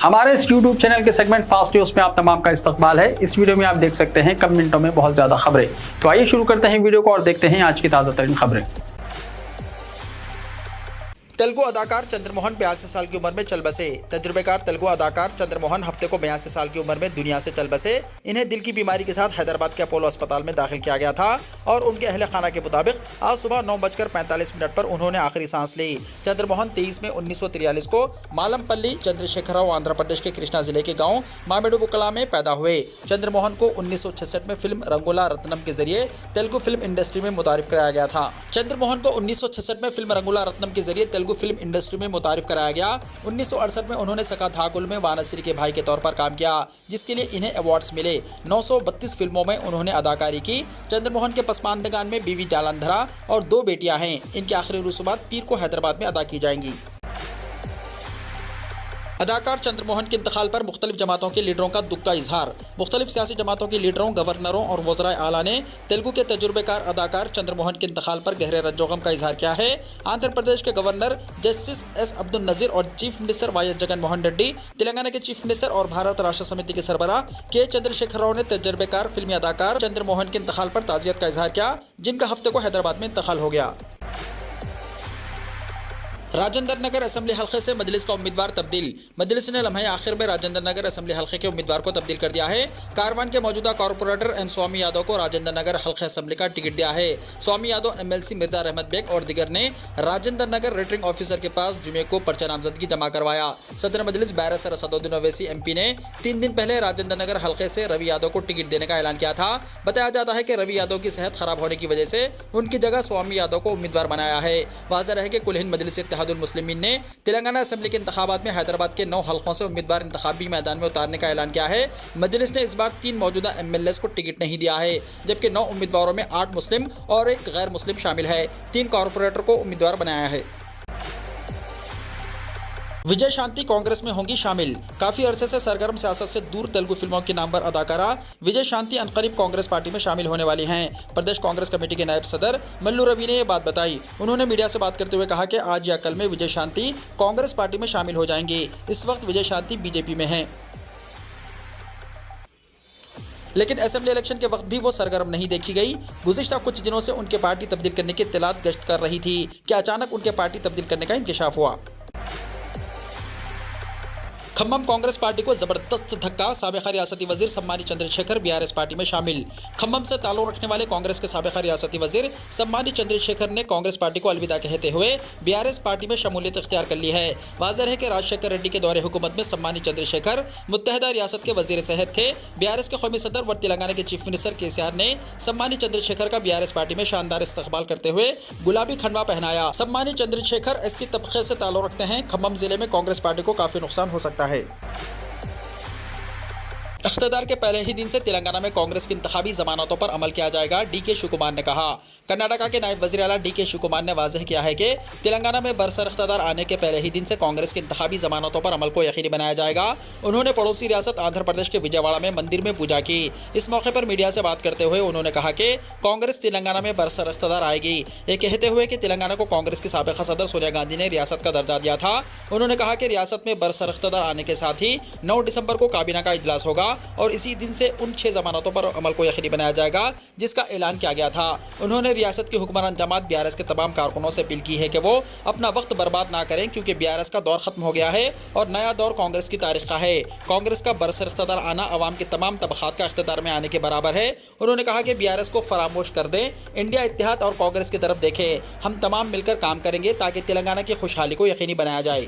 हमारे इस YouTube channel के सेगमेंट फास्ट न्यूज में आप तमाम का इस्तकबाल है। इस वीडियो में आप देख सकते हैं कम मिनटों में बहुत ज्यादा खबरें। तो आइए शुरू करते हैं वीडियो को और देखते हैं आज की ताजा तरीन खबरें। तेलुगु अदाकार चंद्रमोहन 82 साल की उम्र में चल बसे। तजुर्बेकार तेलुगु अदाकार चंद्रमोहन हफ्ते को 82 साल की उम्र में दुनिया से चल बसे। इन्हें दिल की बीमारी के साथ हैदराबाद के अपोलो अस्पताल में दाखिल किया गया था और उनके अहले खाना के मुताबिक आज सुबह 9:45 पर उन्होंने आखिरी सांस ली। चंद्रमोहन 23 मई 1943 को मालमपल्ली चंद्रशेखरराव आंध्र प्रदेश के कृष्णा जिले के गाँव मामेडुबुकला में पैदा हुए। चंद्रमोहन को 1966 में फिल्म रंगुला रत्नम के जरिए तेलुगु फिल्म इंडस्ट्री में मुतारिफ कराया गया था। चंद्रमोहन को 1966 में फिल्म रंगुला रत्नम के जरिए तेलुगु फिल्म इंडस्ट्री में मुतारिफ कराया गया। 1968 में उन्होंने सका धाकुल में वानश्री के भाई के तौर पर काम किया, जिसके लिए इन्हें अवार्ड्स मिले। 932 फिल्मों में उन्होंने अदाकारी की। चंद्रमोहन के पसमानदगान में बीवी जालंधरा और 2 बेटियां हैं। इनकी आखिरी रसूमात पीर को हैदराबाद में अदा की जाएंगी। अदाकार चंद्रमोहन के इंतकाल पर मुख्तलिफ जमातों के लीडरों का दुख का इजहार। मुख्तलिफ सियासी जमातों के लीडरों, गवर्नरों और वज़राए आला ने तेलुगु के तजुर्बेकार अदाकार चंद्रमोहन के इंतकाल पर गहरे रंजोगम का इजहार किया है। आंध्र प्रदेश के governor justice S Abdul Nazeer और चीफ मिनिस्टर वाई.एस. जगन मोहन रेड्डी, तेलंगाना के चीफ मिनिस्टर और भारत राष्ट्र समिति के सरबराह के चंद्रशेखर राव ने तजुर्बेकार फिल्मी अदाकार चंद्रमोहन के इंतकाल पर ताज़ियत का इजहार किया, जिनका हफ्ते को हैदराबाद में इंतकाल हो गया। राजेंद्र नगर असेंबली हल्के से मजलिस का उम्मीदवार तब्दील। मजलिस ने लम्हे आखिर में राजेंद्र नगर असेंबली हल्के के उम्मीदवार को तब्दील कर दिया है। कारवान के मौजूदा कॉर्पोरेटर एन स्वामी यादव को राजेंद्र नगर हल्के असेंबली का टिकट दिया है। स्वामी यादव एमएलसी मिर्जा रहमत बेग और दिगर ने राजेंद्र नगर रिटर्निंग ऑफिसर के पास जुमे को पर्चा नामजदगी जमा करवाया। सदर मजलिस बैरिस्टर असदुद्दीन ओवैसी एमपी ने 3 दिन पहले राजेंद्र नगर हल्के से रवि यादव को टिकट देने का ऐलान किया था। बताया जाता है कि रवि यादव की सेहत खराब होने की वजह से उनकी जगह स्वामी यादव को उम्मीदवार बनाया है। वाज़ेह रहे कि कुल हिंद मजलिस इत्तेहादुल मुस्लिमीन ने तेलंगाना असेंबली के इंतखाबात में हैदराबाद के 9 हल्कों से उम्मीदवार इंतखाबी मैदान में उतारने का ऐलान किया है। मजलिस ने इस बार 3 मौजूदा एमएलएस को टिकट नहीं दिया है, जबकि 9 उम्मीदवारों में 8 मुस्लिम और 1 गैर मुस्लिम शामिल है। 3 कॉर्पोरेटर को उम्मीदवार बनाया है। विजय शांति कांग्रेस में होंगी शामिल। काफी अरसे से सरगर्म सियासत से दूर तेलुगु फिल्मों की नामवर अदाकारा विजय शांति अनकरीब कांग्रेस पार्टी में शामिल होने वाली हैं। प्रदेश कांग्रेस कमेटी के नायब सदर मल्लू रवि ने यह बात बताई। उन्होंने मीडिया से बात करते हुए कहा कि आज या कल में विजय शांति कांग्रेस पार्टी में शामिल हो जाएंगे। इस वक्त विजय शांति बीजेपी में हैं, लेकिन असेंबली इलेक्शन के वक्त भी वो सरगर्म नहीं देखी गई। गुज़िश्ता कुछ दिनों से उनके पार्टी तब्दील करने की इत्तलात गश्त कर रही थी कि अचानक उनके पार्टी तब्दील करने का इंकशाफ हुआ। खम्मम कांग्रेस पार्टी को जबरदस्त धक्का। साबिक़ा रियासती वजीर सम्मानी चंद्रशेखर बीआरएस पार्टी में शामिल। खम्मम से ताल्लुक़ रखने वाले कांग्रेस के साबिक़ा रियासती वजीर सम्मानी चंद्रशेखर ने कांग्रेस पार्टी को अलविदा कहते हुए बीआरएस पार्टी में शमूलियत इख्तियार कर ली है। वाज़ेह है कि राजशेखर रेड्डी के दौरे हुकूमत में सम्मानी चंद्रशेखर मुत्तहदा रियासत के वजीर सेहत थे। बीआरएस के कौमी सदर व तेलंगाना के चीफ मिनिस्टर केसीआर ने सम्मानी चंद्रशेखर का बीआरएस पार्टी में शानदार इस्तकबाल करते हुए गुलाबी खंडवा पहनाया। सम्मानी चंद्रशेखर एससी तबके से ताल्लुक़ रखते हैं। खम्मम जिले में कांग्रेस पार्टी को काफी नुकसान हो सकता है। इख्तियार के पहले ही दिन से तेलंगाना में कांग्रेस की इंतखाबी जमानतों पर अमल किया जाएगा, डीके शिवकुमार ने कहा। कर्नाटका के नायब वज़ीर आला डीके शिवकुमार ने वाज़ेह किया है कि तेलंगाना में बरसर इख्तियार आने के पहले ही दिन से कांग्रेस की इंतखाबी जमानतों पर अमल को यकीनी बनाया जाएगा। उन्होंने पड़ोसी रियासत आंध्र प्रदेश के विजयवाड़ा में मंदिर में पूजा की। इस मौके पर मीडिया से बात करते हुए उन्होंने कहा कि कांग्रेस तेलंगाना में बरसर इख्तियार आएगी, ये कहते हुए कि तेलंगाना को कांग्रेस की साबिक़ा सदर सोनिया गांधी ने रियासत का दर्जा दिया था। उन्होंने कहा कि रियासत में बरसर इख्तियार आने के साथ ही 9 दिसंबर को काबीना का इजलास होगा और इसी दिन से उन 6 जमानतों पर अमल को यकीनी बनाया जाएगा जिसका ऐलान किया गया था। उन्होंने रियासत की हुक्मरान जमात बीआरएस के तमाम कारकुनों से अपील की है कि वो अपना वक्त बर्बाद ना करें, क्योंकि बीआरएस का दौर खत्म हो गया है और नया दौर कांग्रेस की तारीख का है। कांग्रेस का बरसर इख्तियार आना अवाम के तमाम तबक़ात का इख्तियार में आने के बराबर है। उन्होंने कहा कि बीआरएस को फरामोश कर दें, इंडिया इत्तेहाद और कांग्रेस की तरफ देखें। हम तमाम मिलकर काम करेंगे ताकि तेलंगाना की खुशहाली को यकीनी बनाया जाए।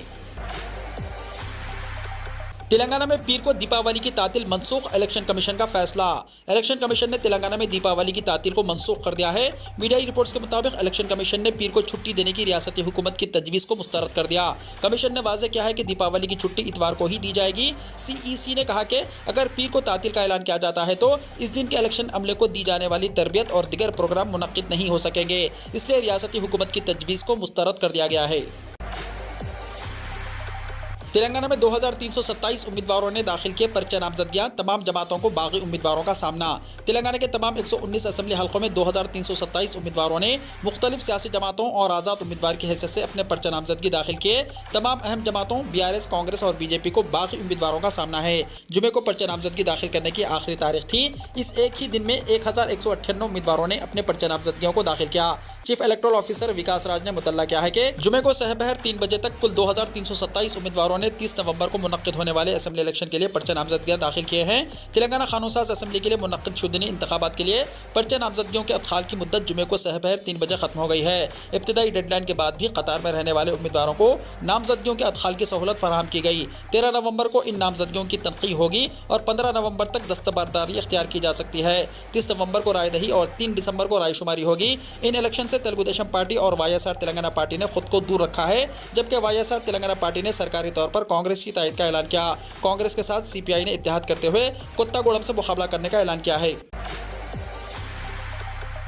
तेलंगाना में पीर को दीपावली की तातील मनसूख। इलेक्शन कमीशन का फैसला। इलेक्शन कमीशन ने तेलंगाना में दीपावली की तातील को मनसूख कर दिया है। मीडिया रिपोर्ट्स के मुताबिक इलेक्शन कमीशन ने पीर को छुट्टी देने की रियासती हुकूमत की तजवीज़ को मुस्तरद कर दिया। कमीशन ने वाज़ेह किया है कि दीपावली की छुट्टी इतवार को ही दी जाएगी। CEC ने कहा कि अगर पीर को तातील का ऐलान किया जाता है तो इस दिन के इलेक्शन अमले को दी जाने वाली तरबियत और दिगर प्रोग्राम मुनक्किद नहीं हो सकेंगे, इसलिए रियासती हुकूमत की तजवीज़ को मुस्तरद कर दिया गया है। तेलंगाना में 2327 उम्मीदवारों ने दाखिल किए पर्चे नामजदगियां, तमाम जमातों को बागी उम्मीदवारों का सामना। तेलंगाना के तमाम 119 असेंबली हलकों में 2327 उम्मीदवारों ने मुख्तलिफ सियासी जमातों और आज़ाद उम्मीदवार की हैसियत से अपने पर्चे नामजदगी दाखिल किए। तमाम अहम जमातों BRS, कांग्रेस और BJP को बागी उम्मीदवारों का सामना है। जुमे को पर्चे नामजदगी दाखिल करने की आखिरी तारीख थी। इस एक ही दिन में 1198 उम्मीदवारों ने अपने पर्चे नामजदगियों को दाखिल किया। चीफ इलेक्टोरल ऑफिसर विकास राज ने मुतल्ला किया है कि जुमे को सहबहर 3 बजे तक कुल 2327 उम्मीदवारों ने 30 नवंबर को मुनक्किद होने वाले असेंबली इलेक्शन के लिए पर्चे नामजदगियां दाखिल किए हैं। तेलंगाना कानून-साज असेंबली के लिए मुनक्किद शुदनी इंतखाबात के लिए पर्चे नामजदगियों के अदखाल की मुद्दत जुमे को सहबहर 3 बजे खत्म हो गई है। इब्तिदाई डेडलाइन के बाद भी कतार में रहने वाले उम्मीदवारों को नामजदगियों के अदखाल की सहूलत फराहम की गई। 13 नवंबर को इन नामजदगियों की तनक़ीद होगी और 15 नवंबर तक दस्तबरदारी इख्तियार की जा सकती है। 30 नवंबर को रायदही और 3 दिसंबर को रायशुमारी होगी। इन इलेक्शन से तेलुगु देशम पार्टी और YSR तेलंगाना पार्टी ने खुद को दूर रखा है, जबकि YSR तेलंगाना पार्टी ने सरकारी तौर पर कांग्रेस की तायद का ऐलान किया। कांग्रेस के साथ CPI ने इत्तेहाद करते हुए कुत्तागोड़म से मुकाबला करने का ऐलान किया है।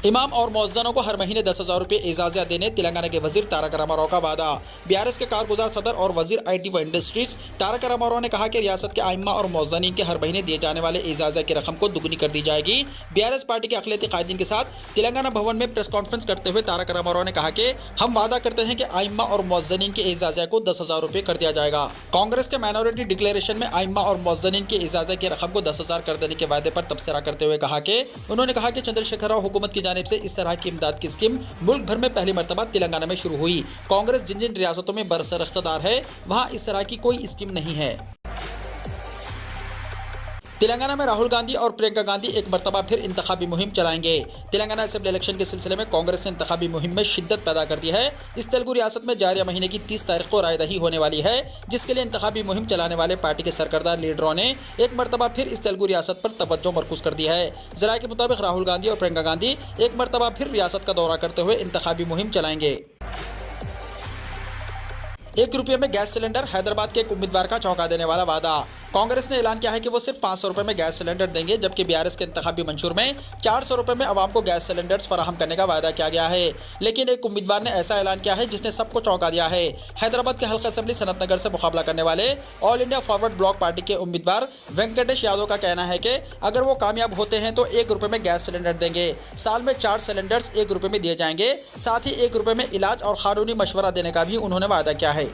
इमाम और मुअज्जिनों को हर महीने 10,000 रुपये एजाज़िया देने तेलंगाना के वजीर तारक रामाराव का वादा। BRS के कारगुजार सदर और वजीर IT व इंडस्ट्रीज तारक रामाराव ने कहा कि रियासत के आइम्मा और मुअज्जिनीन के हर महीने दिए जाने वाले एजाज़िया की रकम को दुगनी कर दी जाएगी। BRS पार्टी के अक़लियती कायदीन के साथ तेलंगाना भवन में प्रेस कॉन्फ्रेंस करते हुए तारक रामाराव ने कहा कि हम वादा करते हैं कि आइम्मा और मुअज्जिनीन के एजाज़िया को 10,000 रुपये कर दिया जाएगा। कांग्रेस के माइनॉरिटी डिक्लेरेशन में आइम्मा और मुअज्जिनीन के एजाज़िया की रकम को 10,000 कर देने के वादे पर तबसरा करते हुए उन्होंने कहा कि चंद्रशेखर राव हुकूमत की जानिब से इस तरह की इमदाद की स्कीम मुल्क भर में पहली मरतबा तेलंगाना में शुरू हुई। कांग्रेस जिन जिन रियासतों में बरसर इख्तियार है वहां इस तरह की कोई स्कीम नहीं है। तेलंगाना में राहुल गांधी और प्रियंका गांधी एक मरतबा फिर इंतखाबी मुहिम चलाएंगे। तेलंगाना असेंबली इलेक्शन के सिलसिले में कांग्रेस ने इंतखाबी मुहिम में शिद्दत पैदा कर दी है। इस तेलुगु रियासत में जारिया महीने की 30 तारीख को रायदही होने वाली है, जिसके लिए इंतखाबी मुहिम चलाने वाले पार्टी के सरकर्दा लीडरों ने एक मरतबा फिर इस तेलुगु रियासत पर तवज्जो मरकूज कर दी है। ज़राए के मुताबिक राहुल गांधी और प्रियंका गांधी एक मरतबा फिर रियासत का दौरा करते हुए इंतखाबी मुहिम चलाएंगे। 1 रुपये में गैस सिलेंडर, हैदराबाद के एक उम्मीदवार का चौंका देने वाला वादा। कांग्रेस ने ऐलान किया है कि वो सिर्फ 500 रुपये में गैस सिलेंडर देंगे, जबकि BRS के इंतखाबी मंशूर में 400 रुपये में आवाम को गैस सिलेंडर्स फराहम करने का वादा किया गया है। लेकिन एक उम्मीदवार ने ऐसा ऐलान किया है जिसने सबको चौंका दिया है। हैदराबाद के हल्का असेंबली सनत नगर से मुकाबला करने वाले all India forward block party के उम्मीदवार वेंकटेश यादव का कहना है कि अगर वो कामयाब होते हैं तो 1 रुपये में गैस सिलेंडर देंगे। साल में 4 सिलेंडर्स 1 रुपये में दिए जाएंगे। साथ ही 1 रुपये में इलाज और कानूनी मशवरा देने का भी उन्होंने वादा किया है।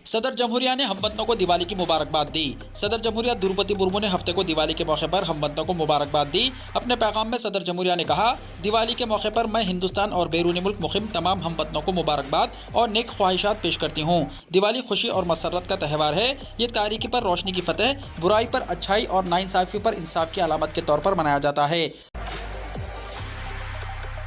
सदर जमहूरिया ने हमवतनों को दिवाली की मुबारकबाद दी। सदर जमहूरिया द्रौपदी मुर्मू ने हफ्ते को दिवाली के मौके पर हमवतनों को मुबारकबाद दी। अपने पैगाम में सदर जमहूरिया ने कहा, दिवाली के मौके पर मैं हिंदुस्तान और बैरूनी मुल्क मुक़िम तमाम हमवतनों को मुबारकबाद और नेक ख्वाहिशात पेश करती हूँ। दिवाली खुशी और मसरत का त्यौहार है। ये तारीकी पर रोशनी की फतेह, बुराई पर अच्छाई और नाइंसाफ़ी पर इंसाफ की अलामत के तौर पर मनाया जाता है।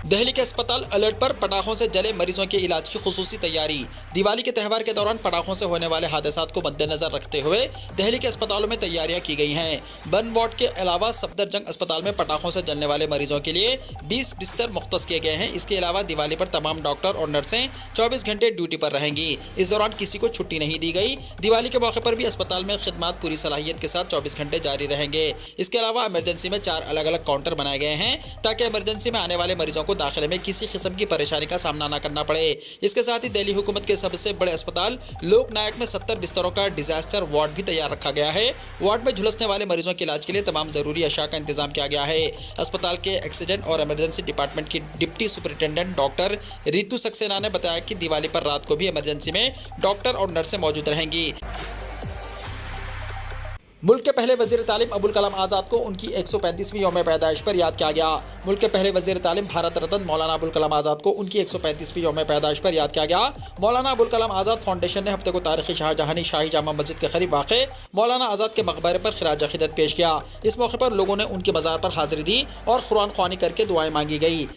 दिल्ली के अस्पताल अलर्ट पर, पटाखों से जले मरीजों के इलाज की खुसूसी तैयारी। दिवाली के त्यौहार के दौरान पटाखों से होने वाले हादसात को मद्देनजर रखते हुए दिल्ली के अस्पतालों में तैयारियां की गई हैं। बर्न वार्ड के अलावा सफदरजंग अस्पताल में पटाखों से जलने वाले मरीजों के लिए 20 बिस्तर मुख्तस किए गए हैं। इसके अलावा दिवाली पर तमाम डॉक्टर और नर्सें 24 घंटे ड्यूटी पर रहेंगी। इस दौरान किसी को छुट्टी नहीं दी गई। दिवाली के मौके पर भी अस्पताल में खिदमात पूरी सलाहियत के साथ 24 घंटे जारी रहेंगे। इसके अलावा इमरजेंसी में 4 अलग अलग काउंटर बनाए गए हैं ताकि इमरजेंसी में आने वाले मरीजों को दाखिले में किसी किस्म की परेशानी का सामना न करना पड़े। इसके साथ ही दिल्ली हुकूमत के सबसे बड़े अस्पताल लोक नायक में 70 बिस्तरों का डिजास्टर वार्ड भी तैयार रखा गया है। वार्ड में झुलसने वाले मरीजों के इलाज के लिए तमाम जरूरी अशिया का इंतजाम किया गया है। अस्पताल के एक्सीडेंट और इमरजेंसी डिपार्टमेंट की deputy superintendent doctor Ritu Saxena ने बताया कि दिवाली पर रात को भी इमरजेंसी में डॉक्टर और नर्सें मौजूद रहेंगी। मुल्क के पहले वज़ीर तालीम अबुल कलाम आज़ाद को उनकी 135वीं यौम पैदाइश पर याद किया गया। मुल्क के पहले वज़ीर तालीम भारत रत्न मौलाना अबुल कलाम आज़ाद को उनकी 135वीं यौम पैदाइश पर याद किया गया। मौलाना अबुल कलाम आज़ाद फाउंडेशन ने हफ्ते को तारीखी शाहजहानी शाही जामा मस्जिद के करीब वाक़े मौलाना आज़ाद के मकबरे पर खिराज अक़ीदत पेश किया। इस मौके पर लोगों ने उनके मज़ार पर हाज़िरी दी और कुरान ख्वानी करके दुआएं मांगी गई।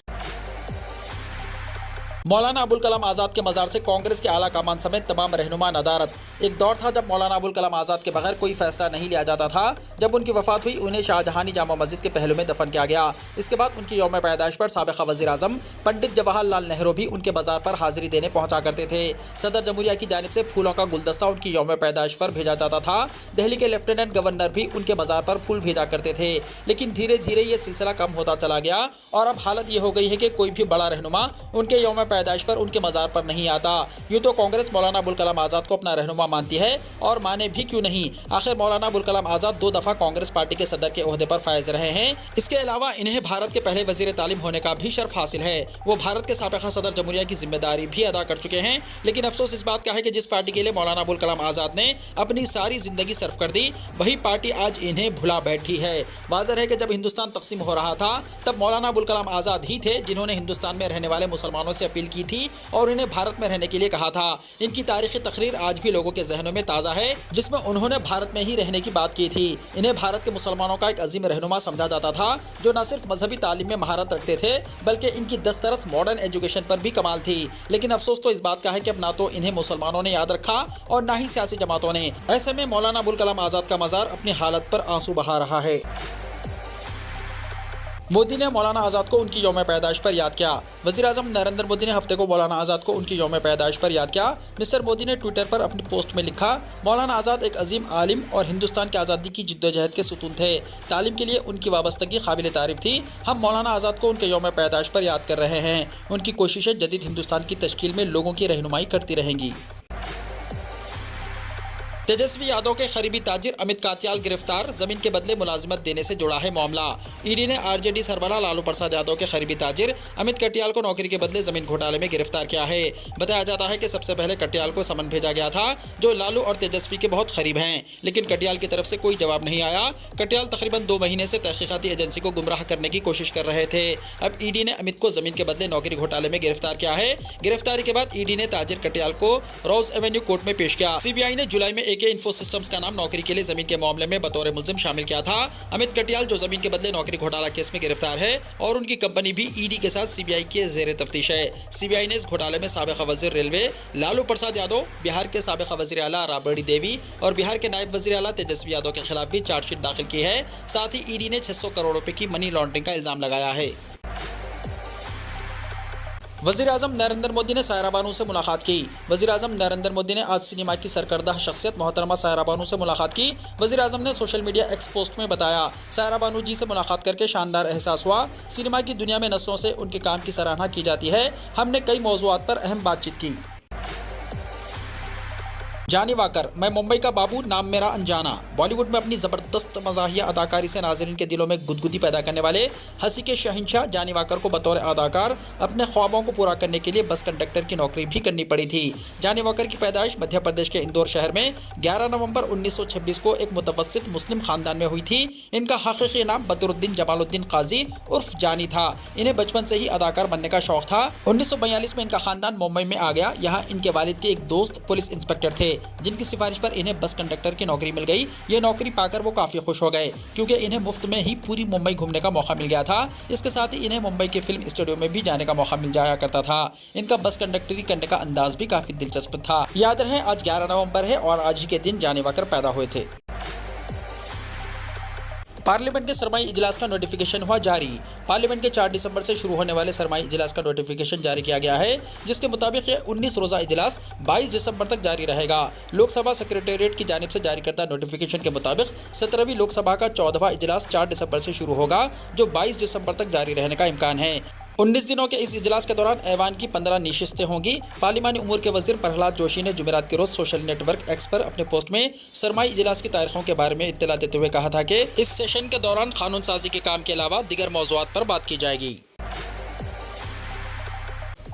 मौलाना अबुल कलाम आज़ाद के मज़ार से कांग्रेस के आला कमान समेत तमाम रहनुमा नदारत। एक दौर था जब मौलाना अबुल कलाम आज़ाद के बगैर कोई फैसला नहीं लिया जाता था। जब उनकी वफ़ात हुई उन्हें शाहजहानी जामा मस्जिद के पहलू में दफन किया गया। इसके बाद उनकी यौम पैदाइश पर साबिक़ा वज़ीर आज़म पंडित जवाहरलाल नेहरू भी उनके मज़ार पर हाज़िरी देने पहुँचा करते थे। सदर जमहूरिया की जानिब से फूलों का गुलदस्ता उनकी यौम पैदाइश पर भेजा जाता था। दिल्ली के लेफ्टिनेंट गवर्नर भी उनके मज़ार पर फूल भेजा करते थे। लेकिन धीरे धीरे ये सिलसिला कम होता चला गया और अब हालत ये हो गई है कि कोई भी बड़ा रहनुमा उनके यौम पैदाइश पर उनके मज़ार पर नहीं आता। यूँ तो कांग्रेस मौलाना अबुल कलाम आज़ाद को अपना रहनुमा मानती है और माने भी क्यों नहीं, आखिर मौलाना अबुल कलाम आज़ाद 2 दफ़ा कांग्रेस पार्टी के सदर के ओहदे पर फायज रहे हैं। इसके अलावा इन्हें भारत के पहले वजीर तालीम होने का भी शर्फ हासिल है। वो भारत के साबिक़ा सदर जमहूरिया की जिम्मेदारी भी अदा कर चुके हैं। लेकिन अफसोस इस बात का है कि जिस पार्टी के लिए मौलाना अबुल कलाम आज़ाद ने अपनी सारी जिंदगी सर्फ कर दी, वही पार्टी आज इन्हें भुला बैठी है। वाज़ेह है कि जब हिंदुस्तान तकसीम हो रहा था तब मौलाना अबुल कलाम आज़ाद ही थे जिन्होंने हिंदुस्तान में रहने वाले मुसलमानों से अपील की थी और इन्हें भारत में रहने के लिए कहा था। इनकी तारीखी तकरीर आज भी लोगों के जहनों में ताज़ा है, जिसमें उन्होंने भारत में ही रहने की बात की थी। इन्हें भारत के मुसलमानों का एक अजीम रहनुमा समझा जाता था जो न सिर्फ मजहबी तालीम में महारत रखते थे बल्कि इनकी दस्तरस मॉडर्न एजुकेशन पर भी कमाल थी। लेकिन अफसोस तो इस बात का है कि अब ना तो इन्हें मुसलमानों ने याद रखा और ना ही सियासी जमातों ने। ऐसे में मौलाना अबुल कलाम आज़ाद का मज़ार अपनी हालत पर आंसू बहा रहा है। मोदी ने मौलाना आज़ाद को उनकी यौम पैदाइश पर याद किया। वज़ीर आज़म नरेंद्र मोदी ने हफ्ते को मौलाना आज़ाद को उनकी यौम पैदाइश पर याद किया। मिस्टर मोदी ने ट्विटर पर अपनी पोस्ट में लिखा, मौलाना आज़ाद एक अजीम आलिम और हिंदुस्तान की आज़ादी की जिद्दोजहद के सुतून थे। तालीम के लिए उनकी वाबस्तगी काबिल तारीफ थी। हम मौलाना आज़ाद को उनके यौम पैदाइश पर याद कर रहे हैं। उनकी कोशिशें जदीद हिंदुस्तान की तश्कील में लोगों की रहनुमाई करती रहेंगी। तेजस्वी यादव के करीबी ताजिर अमित कात्याल गिरफ्तार, जमीन के बदले मुलाजिमत देने से जुड़ा है मामला। ईडी ने आरजेडी सरबराह लालू प्रसाद यादव के करीबी ताजिर अमित कटियाल को नौकरी के बदले जमीन घोटाले में गिरफ्तार किया है। बताया जाता है कि सबसे पहले कटियाल को समन भेजा गया था जो लालू और तेजस्वी के बहुत करीब हैं, लेकिन कटियाल की तरफ से कोई जवाब नहीं आया। कटियाल तकरीबन 2 महीने से तहकीकाती एजेंसी को गुमराह करने की कोशिश कर रहे थे। अब ईडी ने अमित को जमीन के बदले नौकरी घोटाले में गिरफ्तार किया है। गिरफ्तारी के बाद ईडी ने ताजिर कटियाल को रोज एवेन्यू कोर्ट में पेश किया। सीबीआई ने जुलाई में AK इन्फो सिस्टम्स का नाम नौकरी के लिए जमीन के मामले में बतौर मुल्जिम शामिल किया था। अमित कटियाल जो जमीन के बदले नौकरी घोटाला केस में गिरफ्तार है और उनकी कंपनी भी ईडी के साथ सीबीआई के जेर तफ्तीश है। सीबीआई ने इस घोटाले में साबिक़ा वज़ीर रेलवे लालू प्रसाद यादव, बिहार के साबिक़ा वज़ीर आला राबड़ी देवी और बिहार के नायब वज़ीर आला तेजस्वी यादव के खिलाफ भी चार्जशीट दाखिल की है। साथ ही ईडी ने 600 करोड़ रुपए की मनी लॉन्ड्रिंग का इल्जाम लगाया है। वज़ीर आज़म नरेंद्र मोदी ने सायरा बानू से मुलाकात की। वज़ीर आज़म नरेंद्र मोदी ने आज सिनेमा की सरकर्दा शख्सियत मोहतरमा सायरा बानू से मुलाकात की। वज़ीर आज़म ने सोशल मीडिया एक्स पोस्ट में बताया, सायरा बानू जी से मुलाकात करके शानदार एहसास हुआ। सिनेमा की दुनिया में नस्लों से उनके काम की सराहना की जाती है। हमने कई मौज़ूआत पर अहम बातचीत की। जानी वाकर, मैं मुंबई का बाबू, नाम मेरा अनजाना। बॉलीवुड में अपनी ज़बरदस्त मज़ाहिया अदाकारी से नाज़रीन के दिलों में गुदगुदी पैदा करने वाले हंसी के शहंशाह जानी वाकर को बतौर अदाकार अपने ख्वाबों को पूरा करने के लिए बस कंडक्टर की नौकरी भी करनी पड़ी थी। जानी वाकर की पैदाइश मध्य प्रदेश के इंदौर शहर में 11 नवंबर 1926 को एक मुतवस्सित मुस्लिम ख़ानदान में हुई थी। इनका हकीकी नाम बदरुद्दीन जमालुद्दीन काजी उर्फ जानी था। इन्हें बचपन से ही अदाकार बनने का शौक था। 1942 में इनका ख़ानदान मुंबई में आ गया। यहाँ इनके वालिद के एक दोस्त पुलिस इंस्पेक्टर थे जिनकी सिफारिश पर इन्हें बस कंडक्टर की नौकरी मिल गई। ये नौकरी पाकर वो काफ़ी खुश हो गए क्योंकि इन्हें मुफ्त में ही पूरी मुंबई घूमने का मौका मिल गया था। इसके साथ ही इन्हें मुंबई के फिल्म स्टूडियो में भी जाने का मौका मिल जाया करता था। इनका बस कंडक्टरी करने का अंदाज भी काफ़ी दिलचस्प था। याद रहे आज 11 नवंबर है और आज ही के दिन जानी वाकर पैदा हुए थे। पार्लियामेंट के सरमाई इजलास का नोटिफिकेशन हुआ जारी। पार्लियामेंट के 4 दिसंबर से शुरू होने वाले सरमाई इजलास का नोटिफिकेशन जारी किया गया है, जिसके मुताबिक ये 19 रोज़ा इजलास 22 दिसंबर तक जारी रहेगा। लोकसभा सेक्रेटेरिएट की जानिब से जारी करता नोटिफिकेशन के मुताबिक 17वीं लोकसभा का 14वां इजलास 4 दिसंबर से शुरू होगा, जो 22 दिसंबर तक जारी रहने का इम्कान है। 19 दिनों के इस इजलास के दौरान ऐवान की 15 नशिस्तें होंगी। पार्लिमानी उमूर के वजीर प्रहलाद जोशी ने जुमेरात के रोज सोशल नेटवर्क एक्स पर अपने पोस्ट में सरमाई इजलास की तारीखों के बारे में इत्तला देते हुए कहा था कि इस सेशन के दौरान कानून साजी के काम के अलावा दीगर मौज़ूआत पर बात की जाएगी।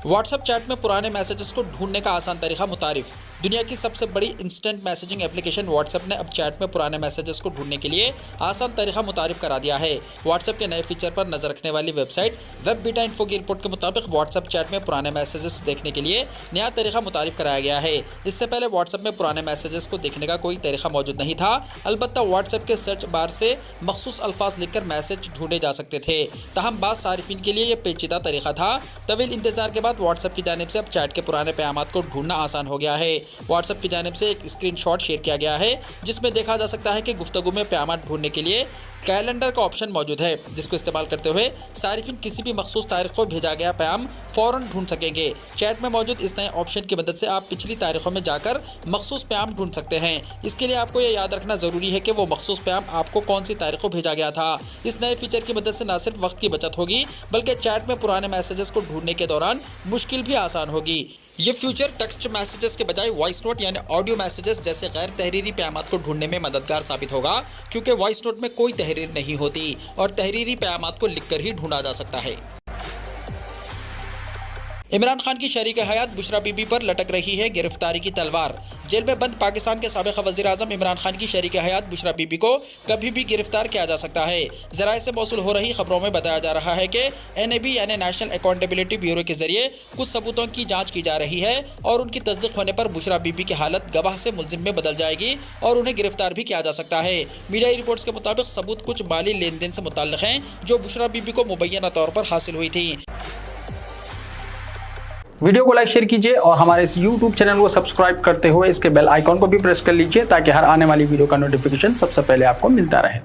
व्हाट्सएप चैट में पुराने मैसेजेस को ढूंढने का आसान तरीका मुतारिफ। दुनिया की सबसे बड़ी इंस्टेंट मैसेजिंग एप्लीकेशन व्हाट्सएप ने अब चैट में पुराने मैसेजेस को ढूंढने के लिए आसान तरीका मुतारिफ करा दिया है। व्हाट्सएप के नए फीचर पर नजर रखने वाली वेबसाइट वेब बीटा इन्फो की रिपोर्ट के मुताबिक व्हाट्सएप चैट में पुराने मैसेजेस देखने के लिए नया तरीका मुतारिफ कराया गया है। इससे पहले व्हाट्सएप में पुराने मैसेजेस को देखने का कोई तरीका मौजूद नहीं था। अलबत्ता व्हाट्सएप के सर्च बार से मखसूस अल्फाज लिखकर मैसेज ढूंढे जा सकते थे। तहम बाज़ सारिफिन के लिए यह पेचीदा तरीका था। तवील इंतजार के बाद व्हाट्सएप की जानिब से अब चैट के पुराने पैगामात को ढूंढना आसान हो गया है। व्हाट्सएप की जानिब से एक स्क्रीनशॉट शेयर किया गया है जिसमें देखा जा सकता है कि गुफ्तगू में प्यामात ढूंढने के लिए कैलेंडर का ऑप्शन मौजूद है, जिसको इस्तेमाल करते हुए सारिफिन किसी भी मखसूस तारीख को भेजा गया पैगाम फौरन ढूंढ सकेंगे। चैट में मौजूद इस नए ऑप्शन की मदद से आप पिछली तारीखों में जाकर मखसूस पैगाम ढूंढ सकते हैं। इसके लिए आपको यह याद रखना जरूरी है कि वो मखसूस पैगाम आपको कौन सी तारीख को भेजा गया था। इस नए फीचर की मदद से न सिर्फ वक्त की बचत होगी बल्कि चैट में पुराने मैसेजेस को ढूंढने के दौरान मुश्किल भी आसान होगी। ये फीचर टेक्स्ट मैसेजेस के बजाय वॉइस नोट यानी ऑडियो मैसेजेस जैसे गैर तहरीरी पैगामात को ढूंढने में मददगार साबित होगा, क्योंकि वॉइस नोट में कोई तहरीर नहीं होती और तहरीरी पैगामात को लिखकर ही ढूंढा जा सकता है। इमरान खान की शरीक हयात बुशरा बीबी पर लटक रही है गिरफ्तारी की तलवार। जेल में बंद पाकिस्तान के साबिक़ वज़ीर आज़म इमरान खान की शरीक हयात बुशरा बीबी को कभी भी गिरफ्तार किया जा सकता है। ज़राए से मौसूल हो रही खबरों में बताया जा रहा है कि NAB यानी नेशनल अकाउंटेबिलिटी ब्यूरो के जरिए कुछ सबूतों की जाँच की जा रही है और उनकी तस्दीक होने पर बुशरा बीबी की हालत गवाह से मुलजिम में बदल जाएगी और उन्हें गिरफ्तार भी किया जा सकता है। मीडिया रिपोर्ट्स के मुताबिक सबूत कुछ माली लेन देन से मुताल्लिक़ हैं जो बुशरा बीबी को मुबैना तौर पर हासिल हुई थी। वीडियो को लाइक शेयर कीजिए और हमारे इस YouTube चैनल को सब्सक्राइब करते हुए इसके बेल आइकॉन को भी प्रेस कर लीजिए ताकि हर आने वाली वीडियो का नोटिफिकेशन सबसे पहले आपको मिलता रहे।